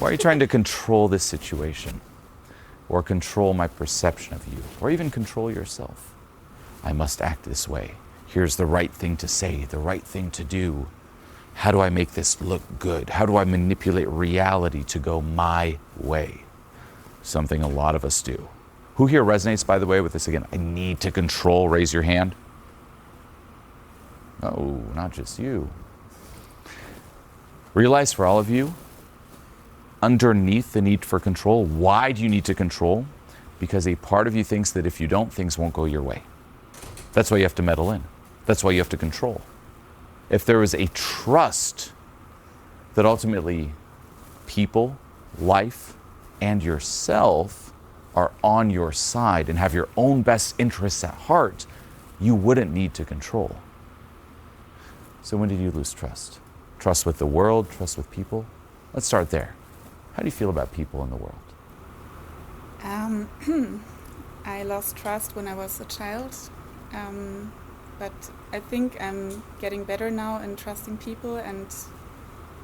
Why are you trying to control this situation? Or control my perception of you? Or even control yourself? I must act this way. Here's the right thing to say, the right thing to do. How do I make this look good? How do I manipulate reality to go my way? Something a lot of us do. Who here resonates, by the way, with this again? I need to control. Raise your hand. Oh, not just you. Realize for all of you, underneath the need for control, why do you need to control? Because a part of you thinks that if you don't, things won't go your way. That's why you have to meddle in. That's why you have to control. If there was a trust that ultimately people, life, and yourself are on your side and have your own best interests at heart, you wouldn't need to control. So when did you lose trust? Trust with the world, trust with people? Let's start there. How do you feel about people in the world? I lost trust when I was a child, but I think I'm getting better now in trusting people and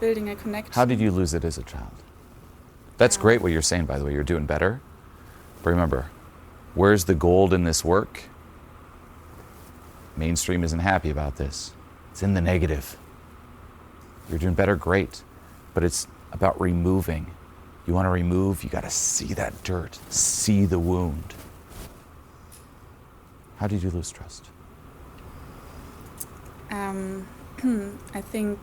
building a connection. How did you lose it as a child? That's great what you're saying, by the way. You're doing better. But remember, where's the gold in this work? Mainstream isn't happy about this. It's in the negative. You're doing better, great. But it's about removing. You want to remove, you got to see that dirt, see the wound. How did you lose trust? I think...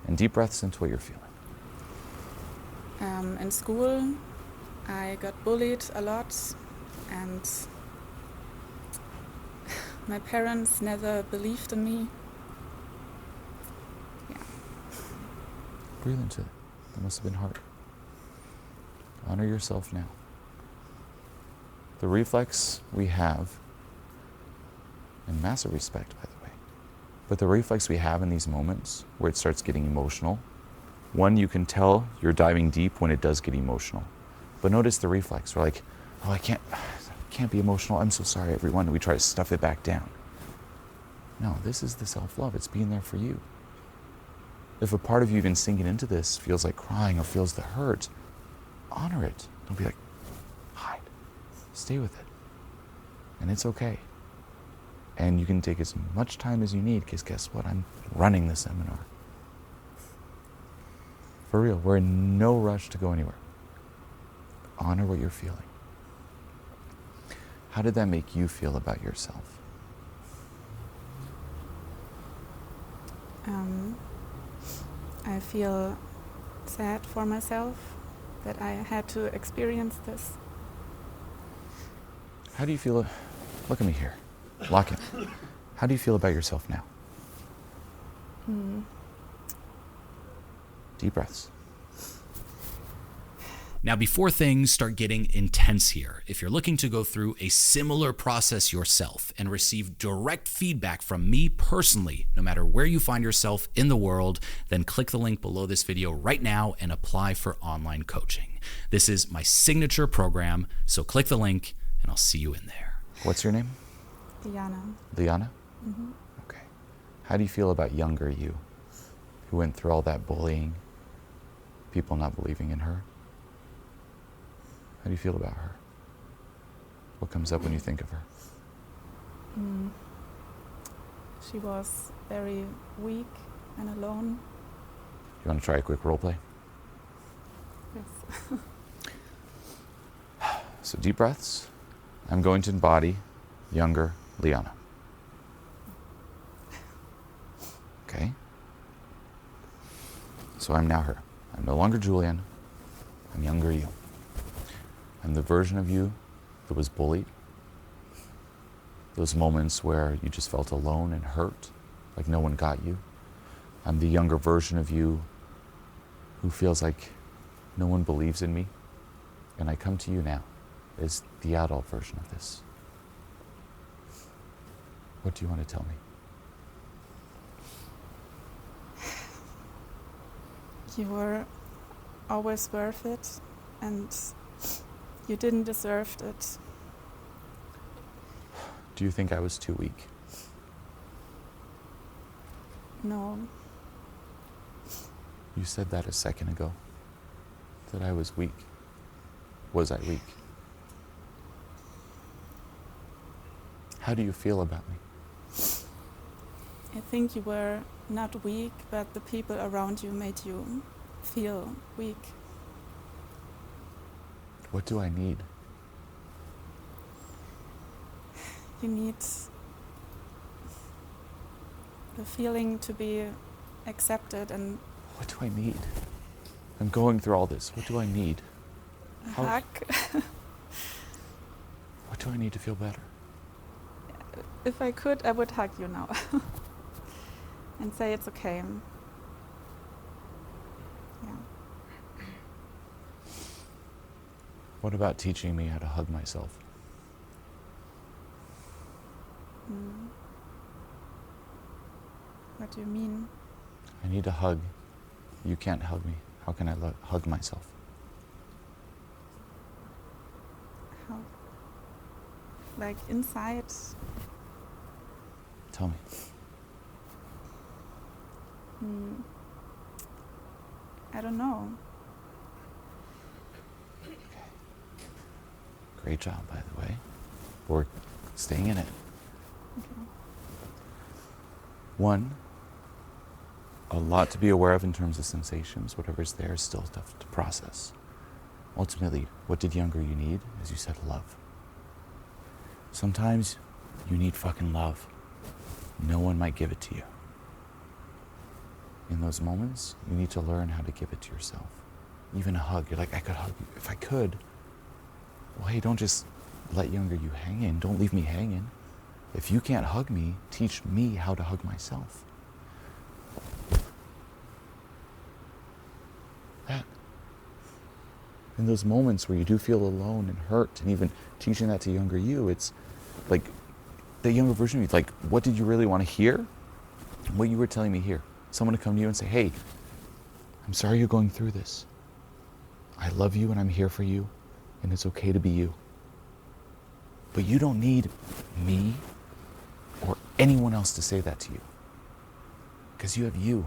And deep breaths into what you're feeling. In school, I got bullied a lot, and my parents never believed in me. Yeah. Breathe into it. That must have been hard. Honor yourself now. The reflex we have, and massive respect, by the way, but the reflex we have in these moments where it starts getting emotional, one, you can tell you're diving deep when it does get emotional. But notice the reflex. We're like, oh, I can't be emotional. I'm so sorry, everyone. And we try to stuff it back down. No, this is the self-love. It's being there for you. If a part of you even sinking into this feels like crying or feels the hurt, honor it. Don't be like, hide. Stay with it. And it's okay. And you can take as much time as you need, because guess what? I'm running the seminar. For real, we're in no rush to go anywhere. Honor what you're feeling. How did that make you feel about yourself? I feel sad for myself that I had to experience this. How do you feel? Look at me here. Lock in. How do you feel about yourself now? Deep breaths. Now, before things start getting intense here, if you're looking to go through a similar process yourself and receive direct feedback from me personally, no matter where you find yourself in the world, then click the link below this video right now and apply for online coaching. This is my signature program, so click the link and I'll see you in there. What's your name? Diana. Liana? Mm-hmm. Okay. How do you feel about younger you, who went through all that bullying, people not believing in her? How do you feel about her? What comes up when you think of her? She was very weak and alone. You want to try a quick role play? Yes. So deep breaths. I'm going to embody younger Liana. Okay? So I'm now her. I'm no longer Julien. I'm younger you. I'm the version of you that was bullied. Those moments where you just felt alone and hurt, like no one got you. I'm the younger version of you who feels like no one believes in me. And I come to you now as the adult version of this. What do you want to tell me? You were always worth it, and you didn't deserve it. Do you think I was too weak? No. You said that a second ago. that I was weak? Was I weak? How do you feel about me? I think you were not weak, but the people around you made you feel weak. What do I need? You need the feeling to be accepted and What do I need? I'm going through all this. What do I need? a How- hug. What do I need to feel better? If I could, I would hug you now and say it's okay. Yeah. What about teaching me how to hug myself? Mm. What do you mean? I need a hug. You can't hug me. How can I hug myself? How? Like inside? Tell me. Mm. I don't know. Great job, by the way. Or staying in it. Okay. One, a lot to be aware of in terms of sensations. Whatever's there is still tough to process. Ultimately, what did younger you need? As you said, love. Sometimes you need fucking love. No one might give it to you. In those moments, you need to learn how to give it to yourself. Even a hug. You're like, I could hug you. If I could. Well, hey, don't just let younger you hang in. Don't leave me hanging. If you can't hug me, teach me how to hug myself. That. In those moments where you do feel alone and hurt, and even teaching that to younger you, it's like the younger version of you, like, what did you really want to hear? What you were telling me here. Someone to come to you and say, hey, I'm sorry you're going through this. I love you and I'm here for you, and it's okay to be you. But you don't need me or anyone else to say that to you, because you have you.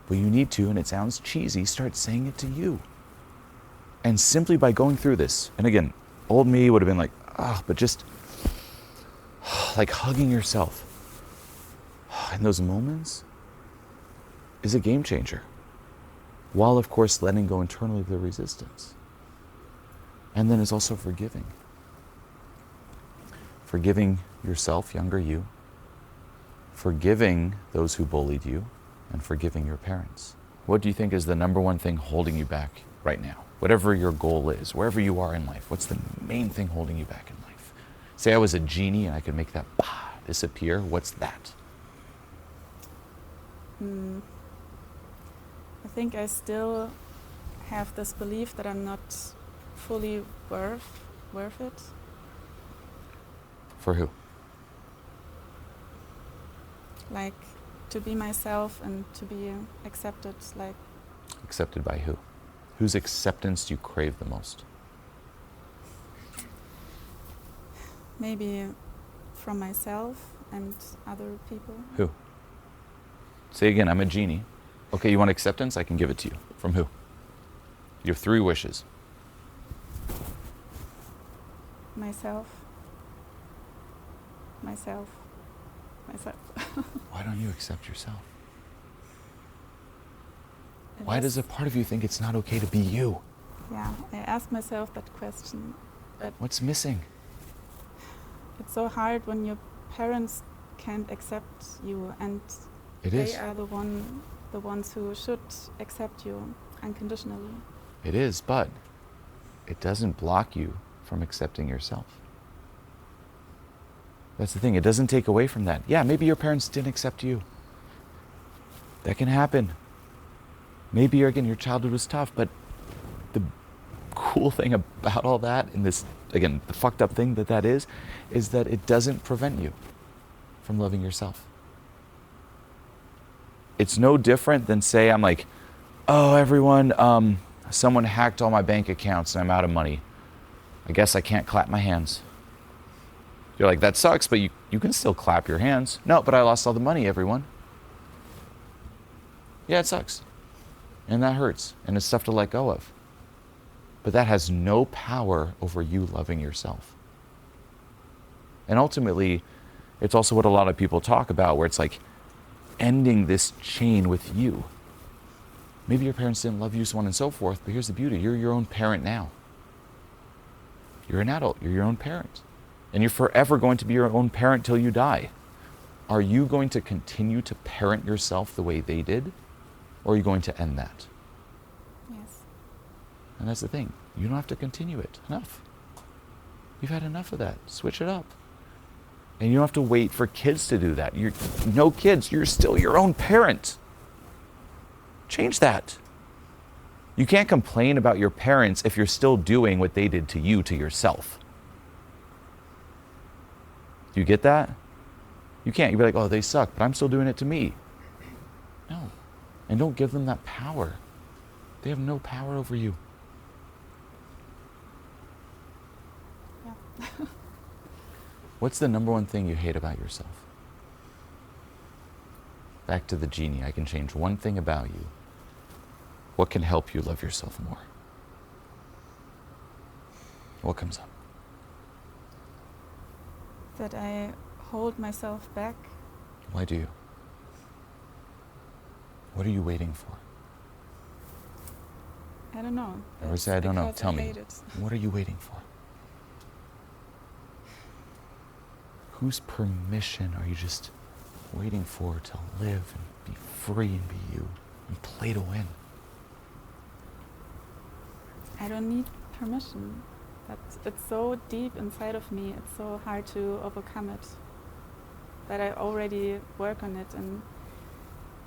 But you need to, and it sounds cheesy, start saying it to you. And simply by going through this, and again, old me would have been like, but just like hugging yourself in those moments is a game changer. While, of course, letting go internally of the resistance. And then it's also forgiving. Forgiving yourself, younger you. Forgiving those who bullied you. And forgiving your parents. What do you think is the number one thing holding you back right now? Whatever your goal is, wherever you are in life, what's the main thing holding you back in life? Say I was a genie and I could make that disappear. What's that? I think I still have this belief that I'm not fully worth it. For who? Like to be myself and to be accepted. Like Accepted by who? Whose acceptance do you crave the most? maybe from myself and other people. Who? Say again, I'm a genie. Okay, you want acceptance? I can give it to you. From who? You have 3 wishes. Myself. Myself. Why don't you accept yourself? It Why is- does a part of you think it's not okay to be you? Yeah, I asked myself that question. But What's missing? it's so hard when your parents can't accept you, and It they is. are the ones who should accept you unconditionally. It is, but it doesn't block you from accepting yourself. That's the thing. It doesn't take away from that. Yeah, maybe your parents didn't accept you. That can happen. Maybe, again, your childhood was tough, but the cool thing about all that, and this, again, the fucked up thing that is that it doesn't prevent you from loving yourself. It's no different than, say, I'm like, oh, everyone, someone hacked all my bank accounts and I'm out of money. I guess I can't clap my hands. You're like, that sucks, but you can still clap your hands. No, but I lost all the money, everyone. Yeah, it sucks. And that hurts. And it's tough to let go of. But that has no power over you loving yourself. And ultimately, it's also what a lot of people talk about, where it's like ending this chain with you. Maybe your parents didn't love you, so on and so forth, but here's the beauty. You're your own parent now. You're an adult. You're your own parent. And you're forever going to be your own parent till you die. Are you going to continue to parent yourself the way they did? Or are you going to end that? Yes. And that's the thing. You don't have to continue it. Enough. You've had enough of that. Switch it up. And you don't have to wait for kids to do that. You're no kids. You're still your own parent. Change that. You can't complain about your parents if you're still doing what they did to you, to yourself. Do you get that? You can't. You'd be like, oh, they suck, but I'm still doing it to me. No. And don't give them that power. They have no power over you. Yeah. What's the number one thing you hate about yourself? Back to the genie. I can change one thing about you. What can help you love yourself more? What comes up? That I hold myself back. Why do you? What are you waiting for? I don't know. Or say, I don't know. Because Tell I me. hate it. What are you waiting for? Whose permission are you just waiting for to live and be free and be you and play to win? I don't need permission. But it's so deep inside of me. It's so hard to overcome it. But I already work on it. And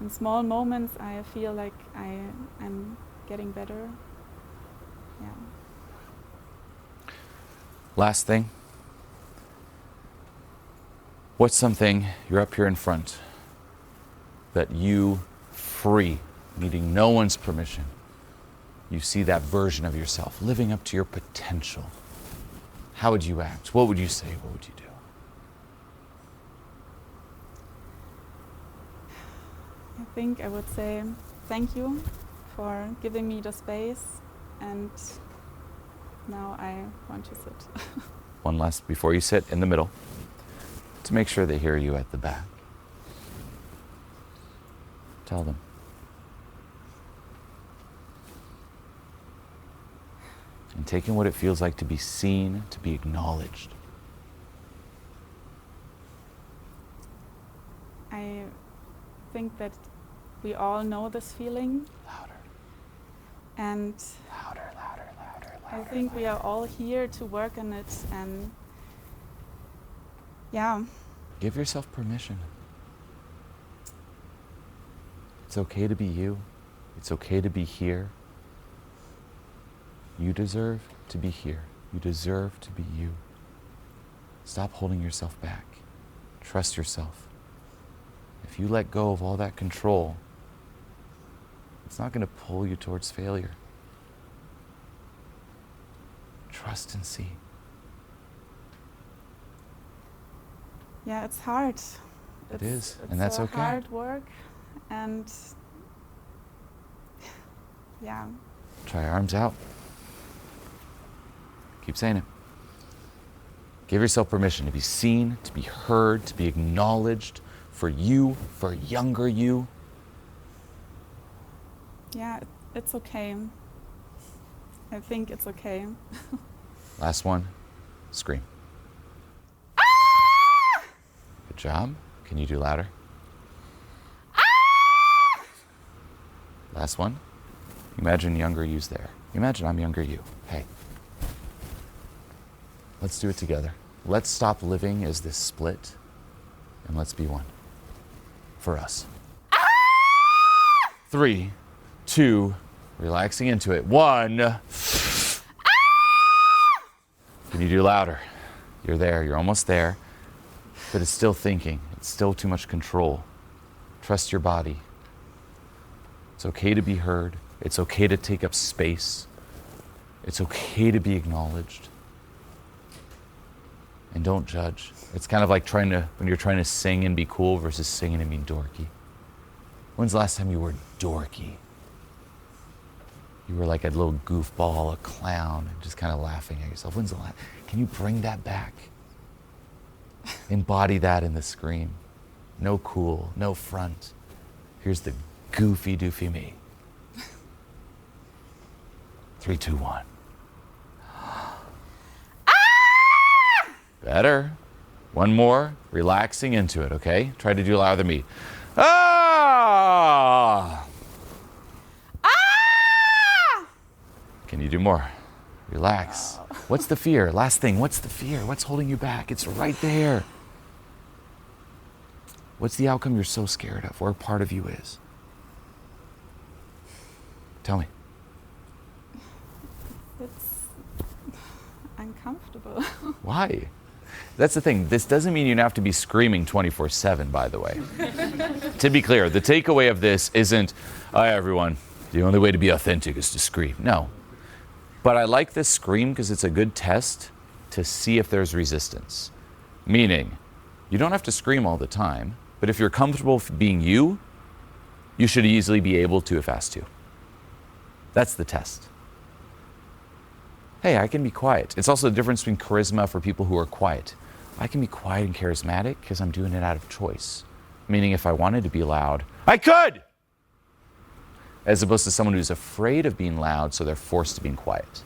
in small moments, I feel like I'm getting better. Yeah. Last thing. What's something you're up here in front that you, free, needing no one's permission, you see that version of yourself living up to your potential? How would you act? What would you say? What would you do? I think I would say thank you for giving me the space, and now I want to sit. One last, before you sit, in the middle, to make sure they hear you at the back. Tell them. And taking what it feels like to be seen, to be acknowledged. I think that we all know this feeling. Louder. And Louder, louder, louder, I louder. think we are all here to work on it, and yeah. Give yourself permission. It's okay to be you. It's okay to be here. You deserve to be here. You deserve to be you. Stop holding yourself back. Trust yourself. If you let go of all that control, it's not going to pull you towards failure. Trust and see. Yeah, it's hard. It is, It's and that's so okay. hard work, and yeah. Try your arms out. Keep saying it. Give yourself permission to be seen, to be heard, to be acknowledged for you, for younger you. Yeah, it's okay. I think it's okay. Last one, scream. Good job. Can you do louder? Last one. Imagine younger you's there. Imagine I'm younger you. Hey. Let's do it together. Let's stop living as this split, and let's be one. For us. 3, 2, relaxing into it. 1. Can you do louder? You're there. You're almost there. But it's still thinking. It's still too much control. Trust your body. It's okay to be heard. It's okay to take up space. It's okay to be acknowledged. And don't judge. It's kind of like when you're trying to sing and be cool versus singing and being dorky. When's the last time you were dorky? You were like a little goofball, a clown, and just kind of laughing at yourself. When's the last? Can you bring that back? Embody that in the scream. No cool, no front. Here's the goofy, doofy me. 3, 2, 1. Better. One more. Relaxing into it, okay? Try to do louder than me. Ah! Ah! Can you do more? Relax. What's the fear? Last thing, what's the fear? What's holding you back? It's right there. What's the outcome you're so scared of? Where part of you is? Tell me. It's uncomfortable. Why? That's the thing. This doesn't mean you have to be screaming 24/7, by the way. To be clear, the takeaway of this isn't, hi everyone, the only way to be authentic is to scream. No. But I like this scream because it's a good test to see if there's resistance. Meaning, you don't have to scream all the time, but if you're comfortable being you, you should easily be able to if asked to. That's the test. Hey, I can be quiet. It's also the difference between charisma for people who are quiet. I can be quiet and charismatic because I'm doing it out of choice. Meaning if I wanted to be loud, I could! As opposed to someone who's afraid of being loud, so they're forced to being quiet.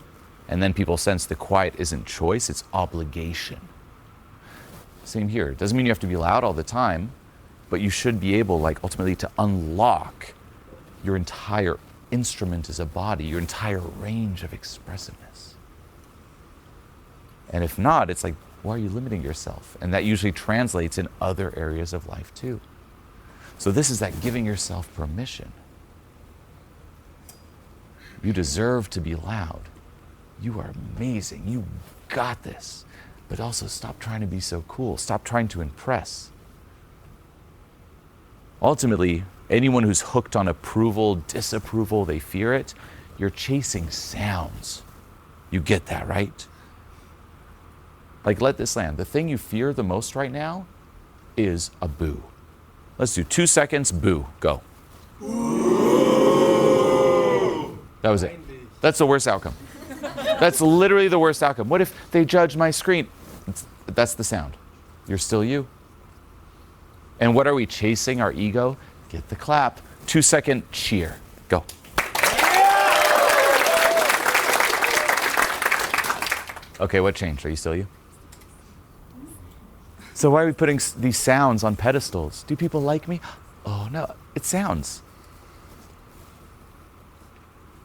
And then people sense the quiet isn't choice, it's obligation. Same here. It doesn't mean you have to be loud all the time, but you should be able, like, ultimately to unlock your entire instrument as a body, your entire range of expressiveness. And if not, it's like, why are you limiting yourself? And that usually translates in other areas of life too. So this is that giving yourself permission. You deserve to be loud. You are amazing. You got this. But also stop trying to be so cool. Stop trying to impress. Ultimately, anyone who's hooked on approval, disapproval, they fear it, you're chasing sounds. You get that, right? Like, let this land. The thing you fear the most right now is a boo. Let's do 2 seconds, boo, go. That was it. That's the worst outcome. That's literally the worst outcome. What if they judge my screen? That's the sound. You're still you. And what are we chasing? Our ego? Get the clap. 2 second cheer. Go. Okay, what changed? Are you still you? So why are we putting these sounds on pedestals? Do people like me? Oh no, it sounds.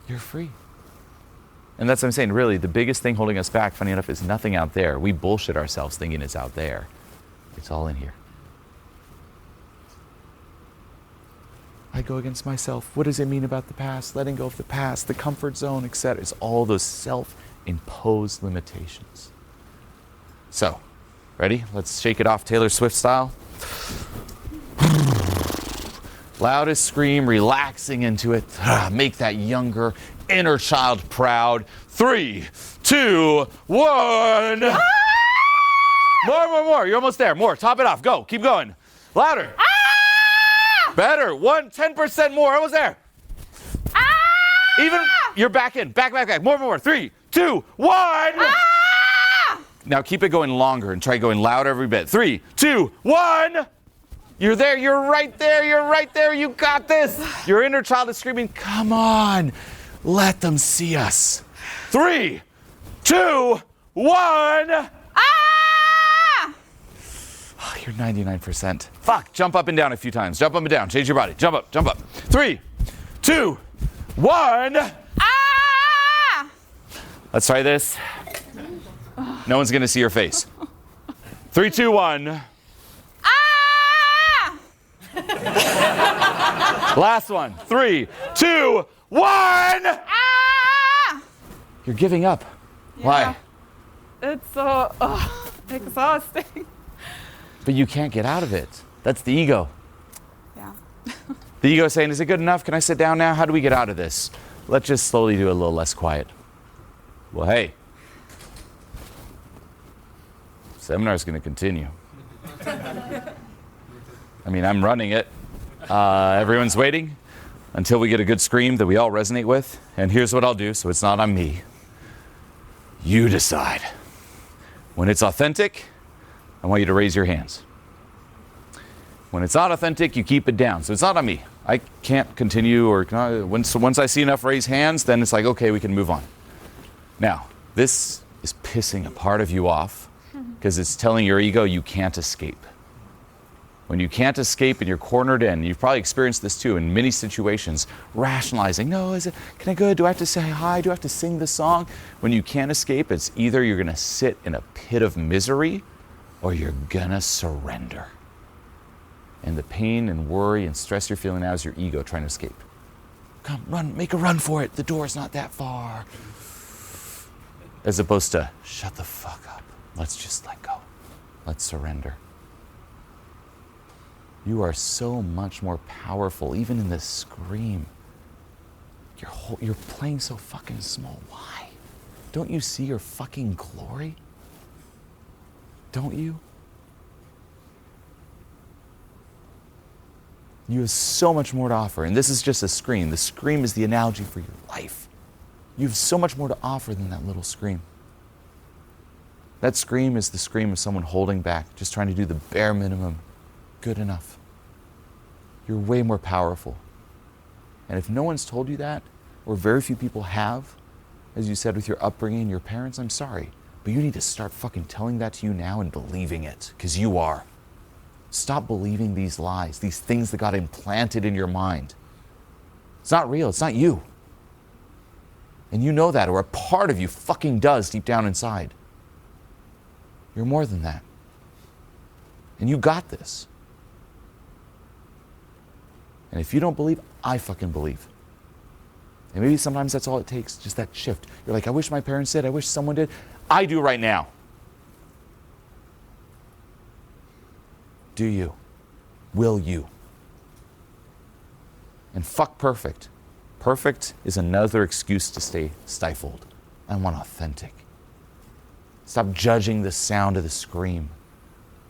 You're free. And that's what I'm saying, really, the biggest thing holding us back, funny enough, is nothing out there. We bullshit ourselves thinking it's out there. It's all in here. I go against myself. What does it mean about the past? Letting go of the past, the comfort zone, etc. It's all those self-imposed limitations. So, ready? Let's shake it off Taylor Swift style. Loudest scream, relaxing into it. Make that younger inner child proud. 3, 2, 1. Ah! More. You're almost there. More. Top it off. Go. Keep going. Louder. Ah! Better. 10% more. Almost there. Ah! Even you're back in. Back. More. 3, 2, 1. Ah! Now keep it going longer and try going louder every bit. 3, 2, 1. You're there. You're right there. You got this. Your inner child is screaming, come on. Let them see us. 3, 2, 1. Ah! Oh, you're 99%. Fuck. Jump up and down a few times. Jump up and down. Change your body. Jump up. 3, 2, 1. Ah! Let's try this. No one's going to see your face. 3, 2, 1. Ah! Last one. 3, 2, 1. Ah! You're giving up. Yeah. Why? It's so exhausting. But you can't get out of it. That's the ego. Yeah. The ego is saying, is it good enough? Can I sit down now? How do we get out of this? Let's just slowly do a little less quiet. Well, hey. Seminar's going to continue. I mean, I'm running it. Everyone's waiting. until we get a good scream that we all resonate with. And here's what I'll do, so it's not on me. You decide. When it's authentic, I want you to raise your hands. When it's not authentic, you keep it down. So it's not on me. I can't continue, or once I see enough raised hands, then it's like, okay, we can move on. Now, this is pissing a part of you off because it's telling your ego you can't escape. When you can't escape and you're cornered in, you've probably experienced this too in many situations, rationalizing, no, can I go? Do I have to say hi? Do I have to sing the song? When you can't escape, it's either you're going to sit in a pit of misery or you're going to surrender. And the pain and worry and stress you're feeling now is your ego trying to escape. Come, run, make a run for it. The door's not that far. As opposed to, shut the fuck up. Let's just let go. Let's surrender. You are so much more powerful, even in this scream. You're playing so fucking small. Why? Don't you see your fucking glory? Don't you? You have so much more to offer. And this is just a scream. The scream is the analogy for your life. You have so much more to offer than that little scream. That scream is the scream of someone holding back, just trying to do the bare minimum. Good enough. You're way more powerful. And if no one's told you that, or very few people have, as you said with your upbringing and your parents, I'm sorry. But you need to start fucking telling that to you now and believing it, because you are. Stop believing these lies, these things that got implanted in your mind. It's not real, it's not you. And you know that, or a part of you fucking does deep down inside. You're more than that. And you got this. And if you don't believe, I fucking believe. And maybe sometimes that's all it takes, just that shift. You're like, I wish my parents did, I wish someone did. I do right now. Do you? Will you? And fuck perfect. Perfect is another excuse to stay stifled. I want authentic. Stop judging the sound of the scream.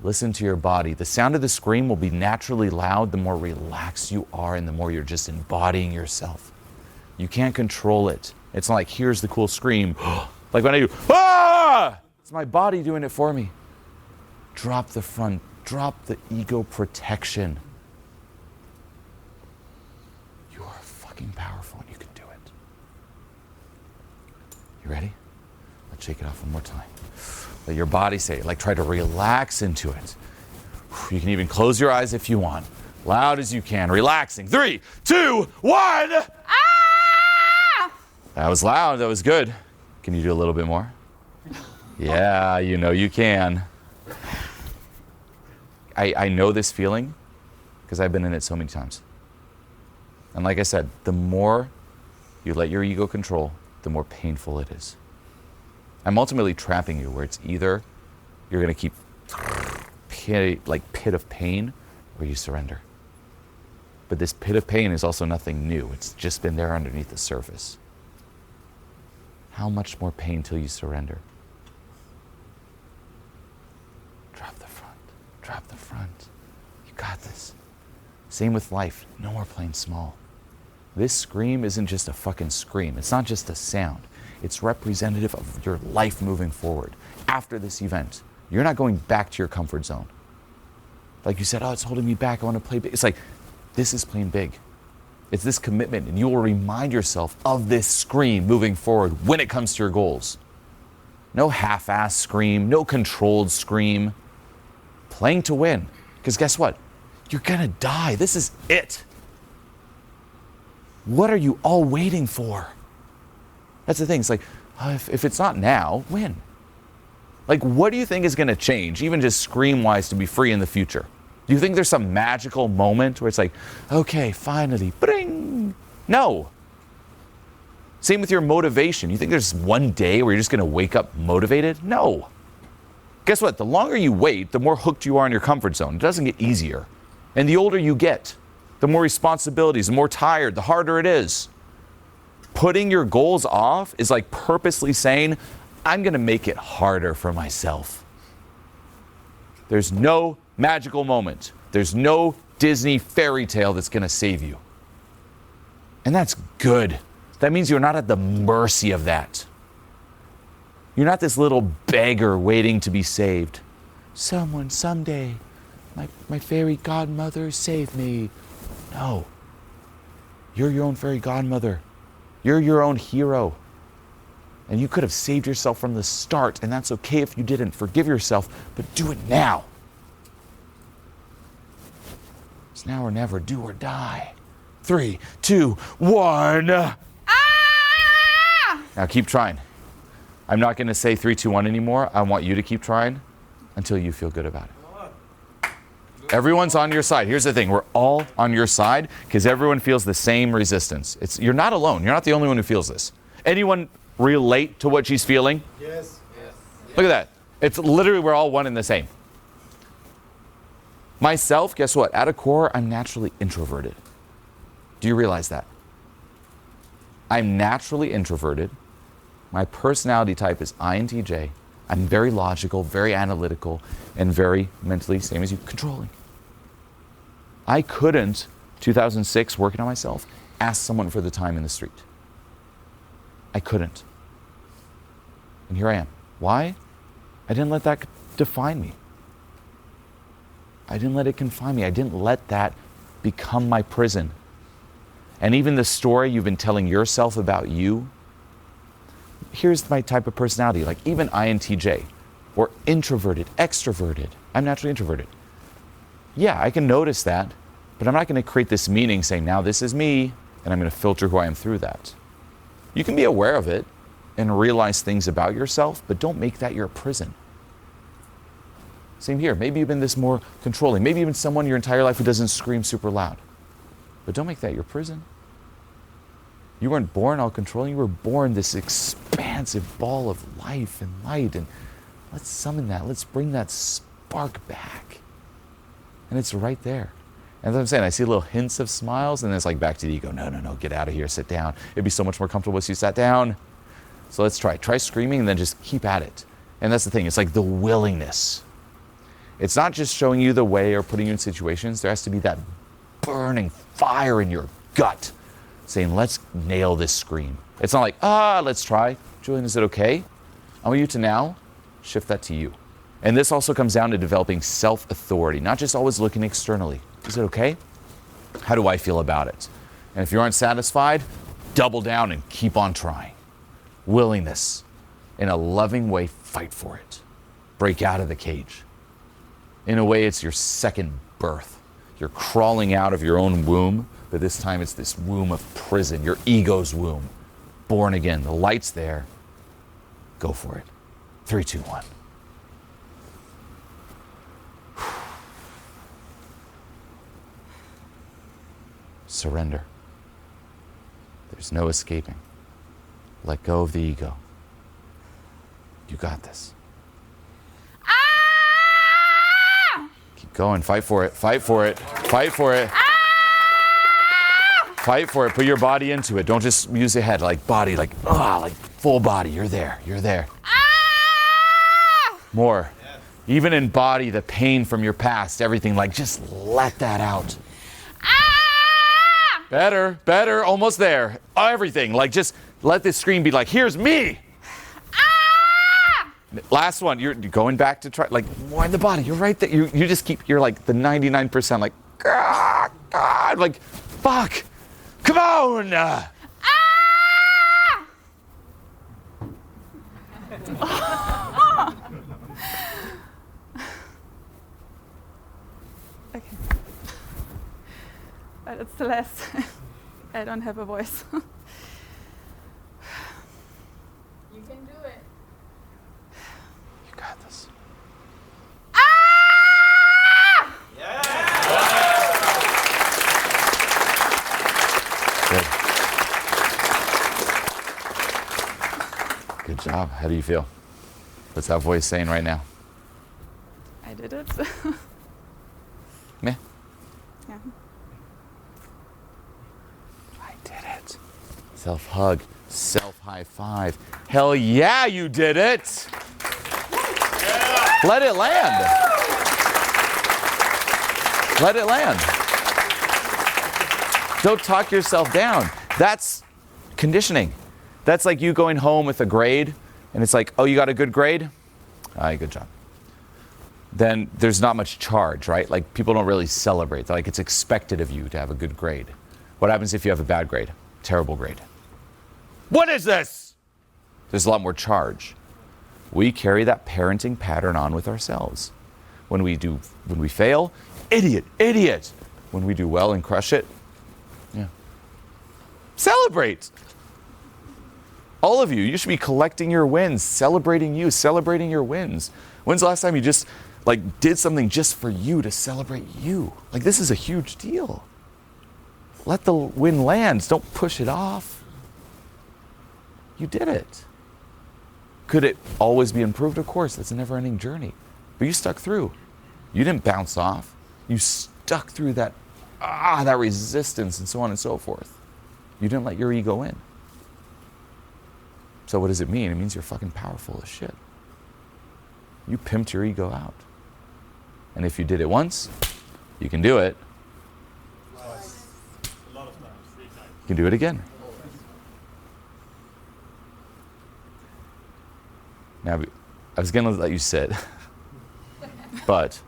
Listen to your body. The sound of the scream will be naturally loud the more relaxed you are and the more you're just embodying yourself. You can't control it. It's not like, here's the cool scream. Like when I do, ah! It's my body doing it for me. Drop the front. Drop the ego protection. You are fucking powerful and you can do it. You ready? Let's shake it off one more time. Let your body say it. Like try to relax into it. You can even close your eyes if you want. Loud as you can. Relaxing. 3, 2, 1. Ah! That was loud. That was good. Can you do a little bit more? Yeah, you know you can. I know this feeling because I've been in it so many times. And like I said, the more you let your ego control, the more painful it is. I'm ultimately trapping you where it's either you're going to keep pit of pain or you surrender. But this pit of pain is also nothing new. It's just been there underneath the surface. How much more pain till you surrender? Drop the front. Drop the front. You got this. Same with life. No more playing small. This scream isn't just a fucking scream. It's not just a sound. It's representative of your life moving forward. After this event, you're not going back to your comfort zone. Like you said, oh, it's holding me back. I want to play big. It's like, this is playing big. It's this commitment, and you will remind yourself of this scream moving forward when it comes to your goals. No half-ass scream, no controlled scream. Playing to win. Because guess what? You're gonna die. This is it. What are you all waiting for? That's the thing. It's like, if it's not now, when? Like, what do you think is gonna change, even just scream-wise, to be free in the future? Do you think there's some magical moment where it's like, okay, finally, bring? No. Same with your motivation. You think there's one day where you're just gonna wake up motivated? No. Guess what? The longer you wait, the more hooked you are in your comfort zone. It doesn't get easier. And the older you get, the more responsibilities, the more tired, the harder it is. Putting your goals off is like purposely saying, I'm gonna make it harder for myself. There's no magical moment. There's no Disney fairy tale that's gonna save you. And that's good. That means you're not at the mercy of that. You're not this little beggar waiting to be saved. Someone, someday, my fairy godmother, save me. No. You're your own fairy godmother. You're your own hero. And you could have saved yourself from the start, and that's okay if you didn't. Forgive yourself, but do it now. It's now or never, do or die. 3, 2, 1. Ah! Now keep trying. I'm not going to say 3, 2, 1 anymore. I want you to keep trying until you feel good about it. Everyone's on your side. Here's the thing. We're all on your side because everyone feels the same resistance. You're not alone. You're not the only one who feels this. Anyone relate to what she's feeling? Yes. Look at that. It's literally we're all one and the same. Myself, guess what? At a core, I'm naturally introverted. Do you realize that? I'm naturally introverted. My personality type is INTJ. I'm very logical, very analytical, and very mentally, same as you, controlling. I couldn't, 2006, working on myself, ask someone for the time in the street. I couldn't. And here I am. Why? I didn't let that define me. I didn't let it confine me. I didn't let that become my prison. And even the story you've been telling yourself about you, here's my type of personality, like even INTJ, or introverted, extroverted. I'm naturally introverted. Yeah, I can notice that, but I'm not going to create this meaning saying, now this is me, and I'm going to filter who I am through that. You can be aware of it and realize things about yourself, but don't make that your prison. Same here. Maybe you've been this more controlling. Maybe you've been someone your entire life who doesn't scream super loud. But don't make that your prison. You weren't born all controlling. You were born this expansive ball of life and light. And let's summon that. Let's bring that spark back. And it's right there. And as I'm saying, I see little hints of smiles, and then it's like back to the ego. No, get out of here, sit down. It'd be so much more comfortable if you sat down. So let's try. Try screaming and then just keep at it. And that's the thing. It's like the willingness. It's not just showing you the way or putting you in situations. There has to be that burning fire in your gut saying, let's nail this scream. It's not like, let's try. Julien, is it okay? I want you to now shift that to you. And this also comes down to developing self-authority, not just always looking externally. Is it okay? How do I feel about it? And if you aren't satisfied, double down and keep on trying. Willingness. In a loving way, fight for it. Break out of the cage. In a way, it's your second birth. You're crawling out of your own womb, but this time it's this womb of prison, your ego's womb. Born again. The light's there. Go for it. 3, 2, 1. Surrender. There's no escaping. Let go of the ego. You got this. Ah! Keep going. Fight for it. Fight for it. Fight for it. Ah! Fight for it. Put your body into it. Don't just use the head. Like body, like full body. You're there. You're there. Ah! More. Yes. Even in body, the pain from your past, everything, like just let that out. Ah! Better, almost there. Everything, like just let this scream be like, here's me. Ah! Last one, you're going back to try, like wind the body. You're right there. You just keep, you're like the 99%, like, God, like, fuck, come on. Ah! Okay. But it's the last. I don't have a voice. You can do it. You got this. Ah! Good. Good job. How do you feel? What's that voice saying right now? I did it. Meh. Yeah. I did it. Self-hug, self-high five. Hell yeah, you did it. Yeah. Let it land. Let it land. Don't talk yourself down. That's conditioning. That's like you going home with a grade, and it's like, oh, you got a good grade? All right, good job. Then there's not much charge, right? Like people don't really celebrate. Like it's expected of you to have a good grade. What happens if you have a bad grade? Terrible grade. What is this? There's a lot more charge. We carry that parenting pattern on with ourselves. When we fail, idiot, idiot. When we do well and crush it, yeah. Celebrate. All of you, you should be collecting your wins, celebrating you, celebrating your wins. When's the last time you just like did something just for you to celebrate you? Like this is a huge deal. Let the win land. Don't push it off. You did it. Could it always be improved? Of course, that's a never-ending journey. But you stuck through. You didn't bounce off. You stuck through that resistance and so on and so forth. You didn't let your ego in. So what does it mean? It means you're fucking powerful as shit. You pimped your ego out. And if you did it once, you can do it. A lot of times, 3 times. You can do it again. Now, I was going to let you sit, but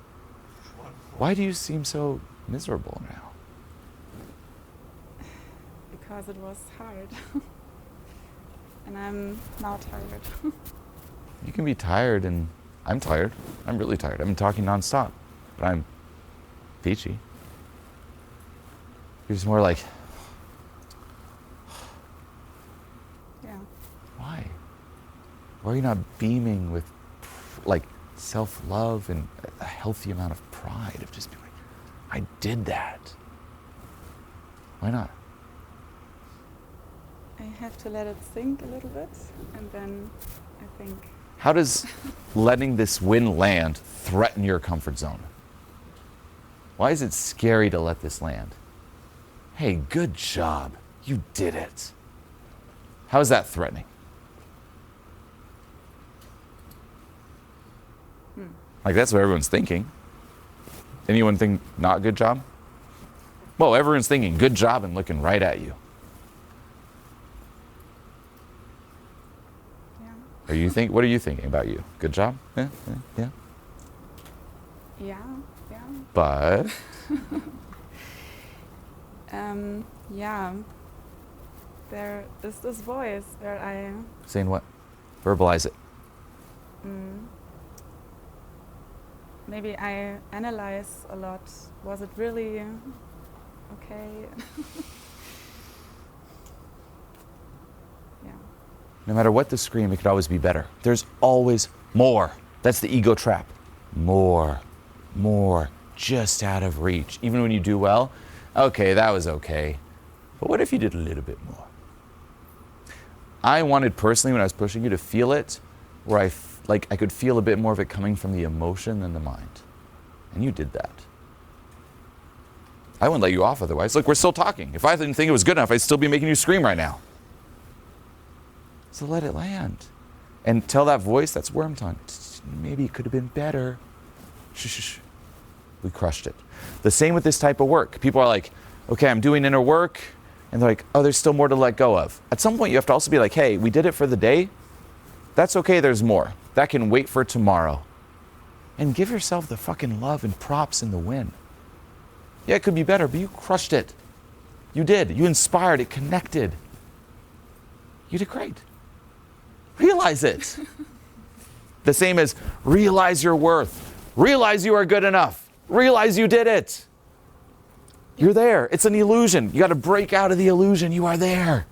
why do you seem so miserable now? Because it was hard. And I'm now tired. You can be tired, and I'm tired. I'm really tired. I've been talking nonstop, but I'm peachy. You're just more like, Yeah. why? Why are you not beaming with like self-love and a healthy amount of pride of just being like, I did that? Why not? I have to let it sink a little bit, and then I think. How does letting this win land threaten your comfort zone? Why is it scary to let this land? Hey, good job. You did it. How is that threatening? Like that's what everyone's thinking. Anyone think not good job? Well, everyone's thinking good job and looking right at you. Yeah. What are you thinking about you? Good job? Yeah. Yeah. But Yeah. There is this voice where I. saying what? Verbalize it. Maybe I analyze a lot. Was it really okay? Yeah. No matter what the scream, it could always be better. There's always more. That's the ego trap. More, just out of reach. Even when you do well, okay, that was okay. But what if you did a little bit more? I wanted personally, when I was pushing you, to feel it where I could feel a bit more of it coming from the emotion than the mind. And you did that. I wouldn't let you off otherwise. Look, we're still talking. If I didn't think it was good enough, I'd still be making you scream right now. So let it land. And tell that voice, that's worm tongue. Maybe it could have been better. Shh. We crushed it. The same with this type of work. People are like, okay, I'm doing inner work. And they're like, oh, there's still more to let go of. At some point, you have to also be like, hey, we did it for the day. That's okay, there's more. That can wait for tomorrow. And give yourself the fucking love and props in the win. Yeah, it could be better, but you crushed it. You did. You inspired. It connected. You did great. Realize it. The same as realize your worth. Realize you are good enough. Realize you did it. You're there. It's an illusion. You got to break out of the illusion. You are there.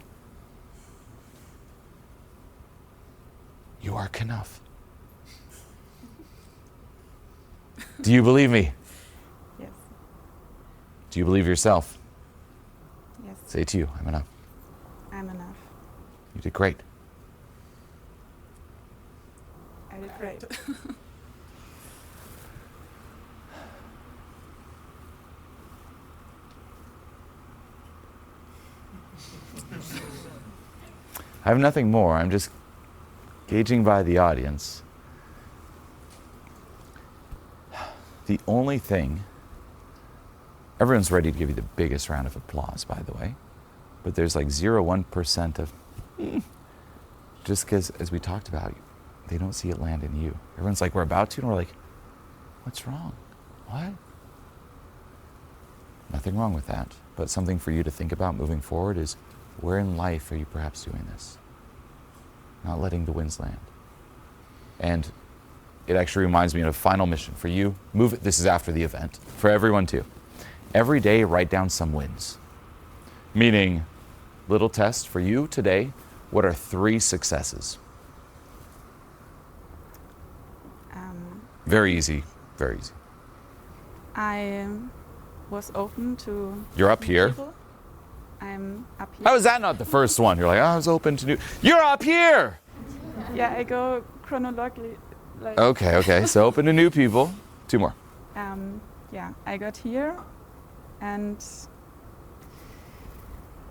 You are enough. Do you believe me? Yes. Do you believe yourself? Yes. Say it to you, I'm enough. I'm enough. You did great. I did great. I have nothing more. I'm just gauging by the audience. The only thing, everyone's ready to give you the biggest round of applause, by the way. But there's like 0.1% of, just because, as we talked about, they don't see it land in you. Everyone's like, we're about to, and we're like, what's wrong? What? Nothing wrong with that. But something for you to think about moving forward is, where in life are you perhaps doing this? Not letting the winds land. And it actually reminds me of a final mission for you. This is after the event. For everyone too. Every day, write down some wins. Meaning, little test for you today, what are 3 successes? Very easy, very easy. I was open to You're up here. people. I'm up here. How is that not the first one? You're like, I was open to new. You're up here! Yeah, I go chronologically. Like, Okay. So open to new people. 2 more. yeah, I got here, and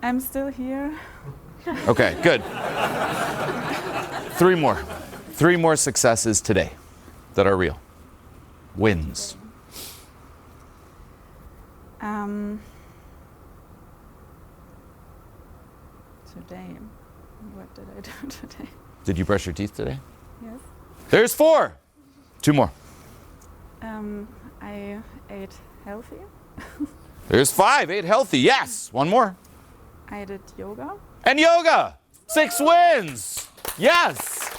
I'm still here. Okay, good. 3 more. 3 more successes today that are real. Wins. Today, what did I do today? Did you brush your teeth today? Yes. There's 4. 2 more. I ate healthy. There's 5. 8 healthy. Yes. 1 more. I did yoga. And yoga. 6 wins. Yes.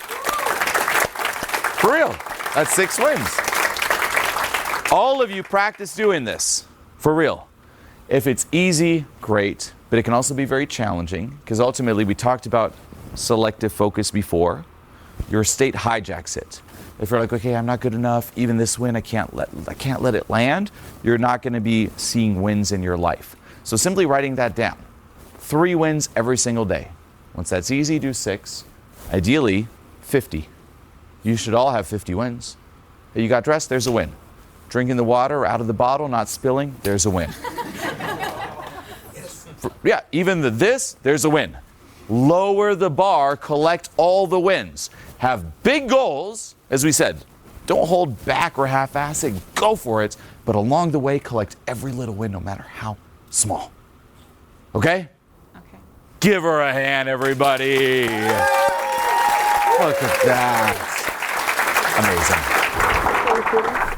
For real. That's 6 wins. All of you practice doing this. For real. If it's easy, great. But it can also be very challenging, because ultimately we talked about selective focus before. Your state hijacks it. If you're like, okay, I'm not good enough, even this win, I can't let it land, you're not going to be seeing wins in your life. So simply writing that down. 3 wins every single day. Once that's easy, do 6. Ideally, 50. You should all have 50 wins. Hey, you got dressed, there's a win. Drinking the water out of the bottle, not spilling, there's a win. Yeah, even there's a win. Lower the bar, collect all the wins. Have big goals, as we said. Don't hold back or half-ass it, go for it. But along the way, collect every little win, no matter how small. Okay? Okay. Give her a hand, everybody. Look at that. Amazing.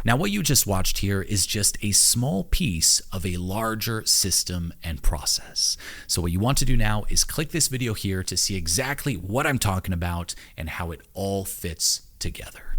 Now, what you just watched here is just a small piece of a larger system and process. So what you want to do now is click this video here to see exactly what I'm talking about and how it all fits together.